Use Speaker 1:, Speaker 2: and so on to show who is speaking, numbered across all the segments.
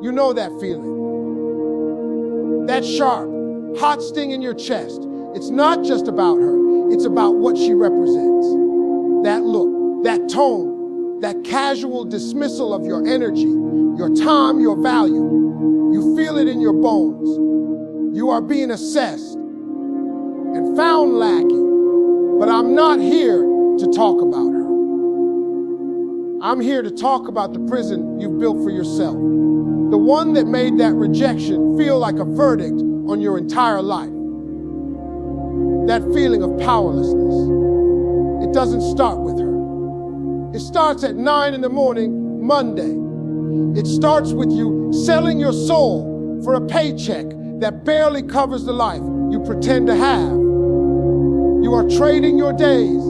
Speaker 1: You know that feeling. That sharp, hot sting in your chest. It's not just about her. It's about what she represents. That look, that tone, that casual dismissal of your energy, your time, your value. You feel it in your bones. You are being assessed and found lacking. But I'm not here to talk about her. I'm here to talk about the prison you've built for yourself. The one that made that rejection feel like a verdict on your entire life. That feeling of powerlessness. It doesn't start with her. It starts at 9 in the morning, Monday. It starts with you selling your soul for a paycheck that barely covers the life you pretend to have. You are trading your days,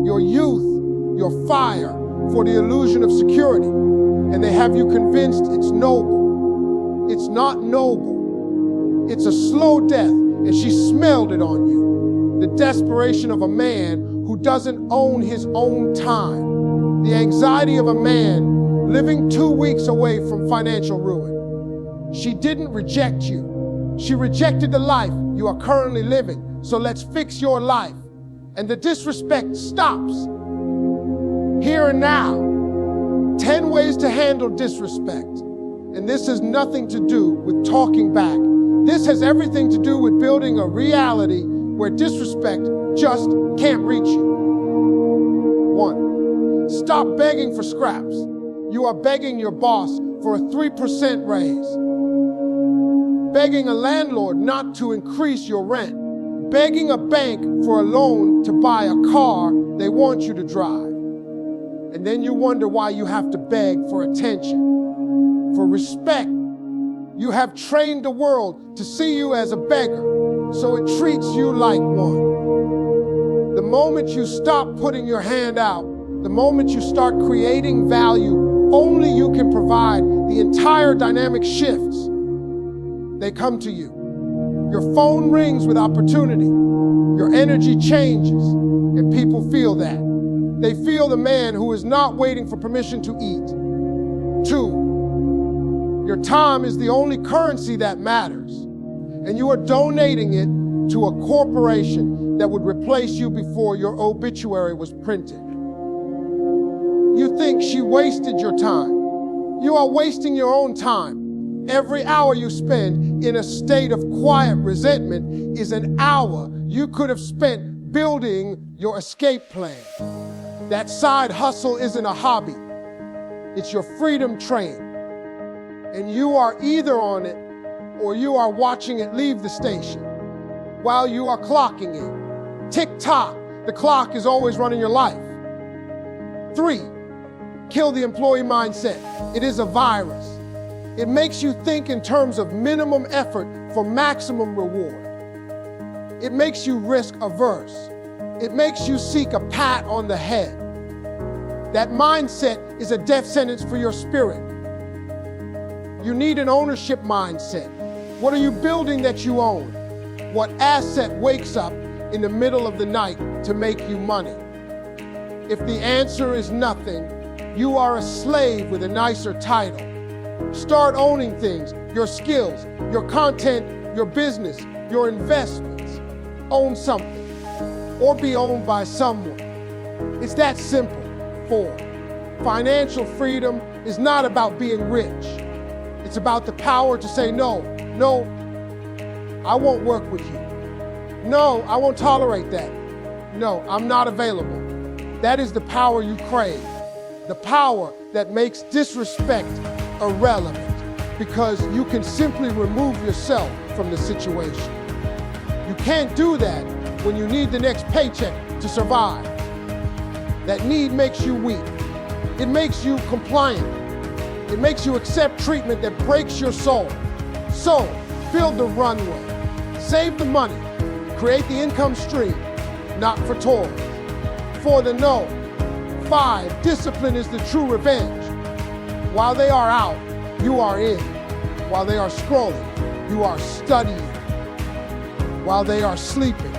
Speaker 1: your youth, your fire for the illusion of security. And they have you convinced it's noble. It's not noble. It's a slow death, and she smelled it on you. The desperation of a man who doesn't own his own time. The anxiety of a man living 2 weeks away from financial ruin. She didn't reject you. She rejected the life you are currently living. So let's fix your life. And the disrespect stops. Here and now. 10 ways to handle disrespect. And this has nothing to do with talking back. This has everything to do with building a reality where disrespect just can't reach you. 1. Stop begging for scraps. You are begging your boss for a 3% raise. Begging a landlord not to increase your rent. Begging a bank for a loan to buy a car they want you to drive. And then you wonder why you have to beg for attention, for respect. You have trained the world to see you as a beggar, so it treats you like one. The moment you stop putting your hand out, the moment you start creating value only you can provide, the entire dynamic shifts. They come to you. Your phone rings with opportunity. Your energy changes, and people feel that. They feel the man who is not waiting for permission to eat. 2, your time is the only currency that matters, and you are donating it to a corporation that would replace you before your obituary was printed. You think she wasted your time. You are wasting your own time. Every hour you spend in a state of quiet resentment is an hour you could have spent building your escape plan. That side hustle isn't a hobby. It's your freedom train. And you are either on it or you are watching it leave the station while you are clocking in. Tick-tock, the clock is always running your life. 3, kill the employee mindset. It is a virus. It makes you think in terms of minimum effort for maximum reward. It makes you risk averse. It makes you seek a pat on the head. That mindset is a death sentence for your spirit. You need an ownership mindset. What are you building that you own? What asset wakes up in the middle of the night to make you money? If the answer is nothing, you are a slave with a nicer title. Start owning things, your skills, your content, your business, your investments. Own something, or be owned by someone. It's that simple. 4, financial freedom is not about being rich. It's about the power to say no, I won't work with you. No, I won't tolerate that. No, I'm not available. That is the power you crave. The power that makes disrespect irrelevant because you can simply remove yourself from the situation. You can't do that when you need the next paycheck to survive. That need makes you weak. It makes you compliant. It makes you accept treatment that breaks your soul. So, build the runway. Save the money. Create the income stream, not for toys. For the no. 5, discipline is the true revenge. While they are out, you are in. While they are scrolling, you are studying. While they are sleeping,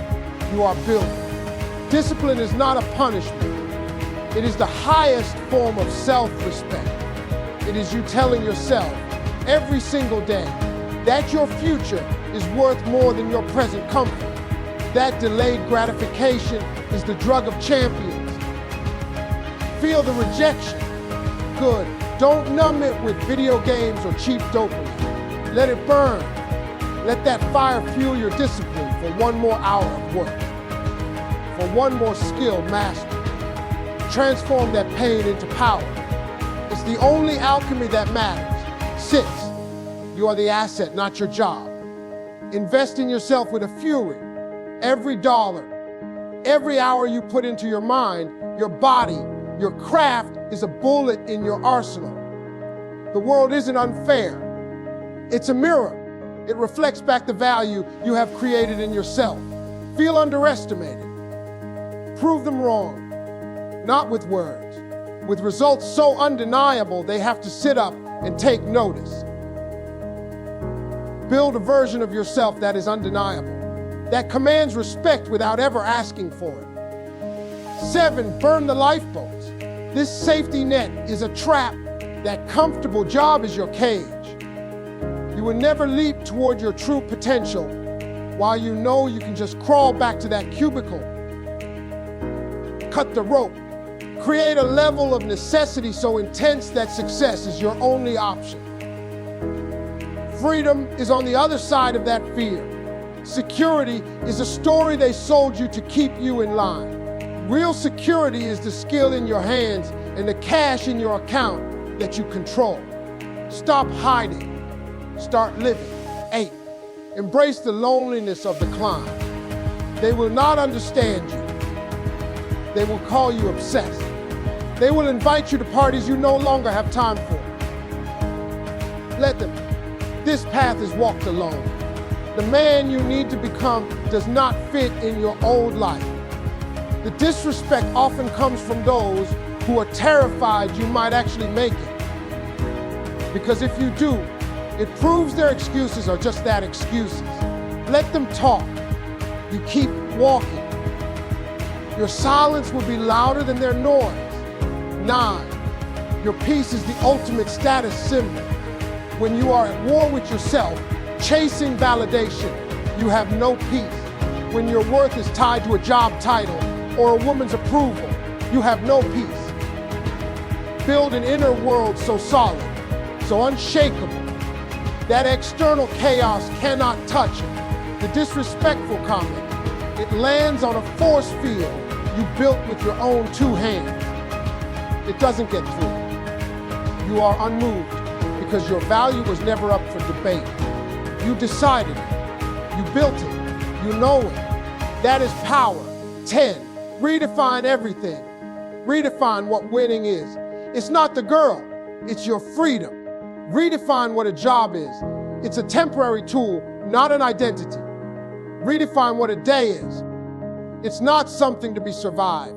Speaker 1: you are building. Discipline is not a punishment. It is the highest form of self-respect. It is you telling yourself, every single day. That your future is worth more than your present comfort. That delayed gratification is the drug of champions. Feel the rejection. Good. Don't numb it with video games or cheap dopamine. Let it burn. Let that fire fuel your discipline for one more hour of work, for one more skill mastered. Transform that pain into power. It's the only alchemy that matters. 6. You are the asset, not your job. Invest in yourself with a fury. Every dollar, every hour you put into your mind, your body, your craft is a bullet in your arsenal. The world isn't unfair. It's a mirror. It reflects back the value you have created in yourself. Feel underestimated. Prove them wrong. Not with words, with results so undeniable they have to sit up and take notice. Build a version of yourself that is undeniable, that commands respect without ever asking for it. 7, burn the lifeboats. This safety net is a trap. That comfortable job is your cage. You will never leap toward your true potential while you know you can just crawl back to that cubicle. Cut the rope. Create a level of necessity so intense that success is your only option. Freedom is on the other side of that fear. Security is a story they sold you to keep you in line. Real security is the skill in your hands and the cash in your account that you control. Stop hiding. Start living. 8, embrace the loneliness of the climb. They will not understand you. They will call you obsessed. They will invite you to parties you no longer have time for. Let them. This path is walked alone. The man you need to become does not fit in your old life. The disrespect often comes from those who are terrified you might actually make it. Because if you do, it proves their excuses are just that, excuses. Let them talk. You keep walking. Your silence will be louder than their noise. 9, your peace is the ultimate status symbol. When you are at war with yourself, chasing validation, you have no peace. When your worth is tied to a job title or a woman's approval, you have no peace. Build an inner world so solid, so unshakable, that external chaos cannot touch it. The disrespectful comment, it lands on a force field you built with your own 2 hands. It doesn't get through. You are unmoved because your value was never up for debate. You decided it. You built it. You know it. That is power. 10, redefine everything. Redefine what winning is. It's not the girl. It's your freedom. Redefine what a job is. It's a temporary tool, not an identity. Redefine what a day is. It's not something to be survived.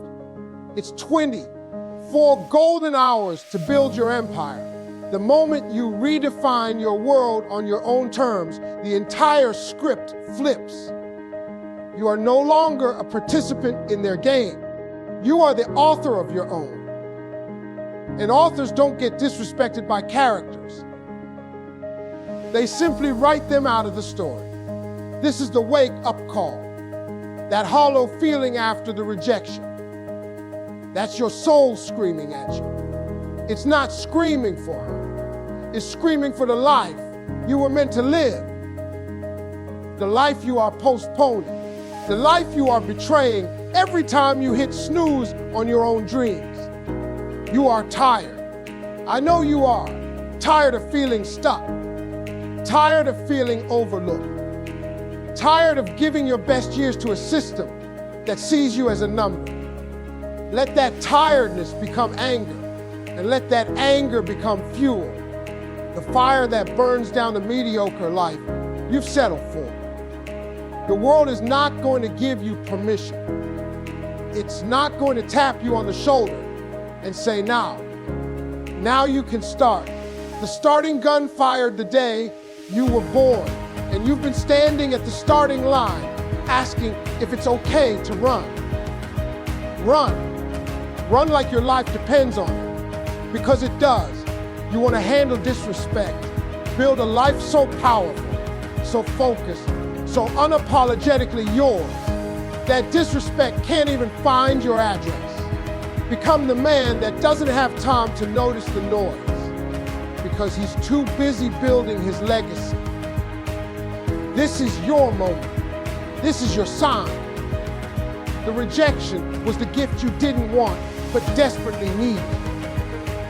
Speaker 1: It's 24 golden hours to build your empire. The moment you redefine your world on your own terms, the entire script flips. You are no longer a participant in their game. You are the author of your own. And authors don't get disrespected by characters. They simply write them out of the story. This is the wake-up call. That hollow feeling after the rejection. That's your soul screaming at you. It's not screaming for her. It's screaming for the life you were meant to live. The life you are postponing. The life you are betraying every time you hit snooze on your own dreams. You are tired. I know you are. Tired of feeling stuck. Tired of feeling overlooked. Tired of giving your best years to a system that sees you as a number. Let that tiredness become anger, and let that anger become fuel. The fire that burns down the mediocre life you've settled for. The world is not going to give you permission. It's not going to tap you on the shoulder and say, now you can start. The starting gun fired the day you were born, and you've been standing at the starting line asking if it's okay to run. Run. Run like your life depends on it, because it does. You want to handle disrespect, Build a life so powerful, so focused, so unapologetically yours that disrespect can't even find your address. Become the man that doesn't have time to notice the noise because he's too busy building his legacy. This is your moment. This is your sign. The rejection was the gift you didn't want but desperately needed.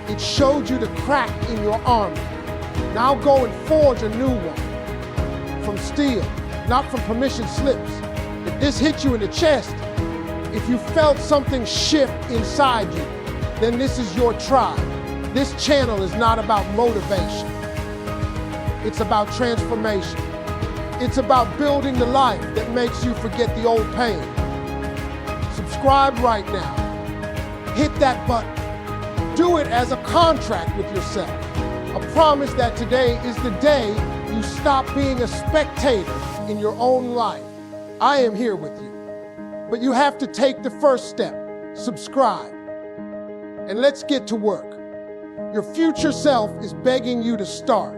Speaker 1: It showed you the crack in your armor. Now go and forge a new one. From steel, not from permission slips. If this hit you in the chest, if you felt something shift inside you, then this is your tribe. This channel is not about motivation. It's about transformation. It's about building the life that makes you forget the old pain. Subscribe right now. Hit that button. Do it as a contract with yourself. A promise that today is the day you stop being a spectator in your own life. I am here with you. But you have to take the first step. Subscribe. And let's get to work. Your future self is begging you to start.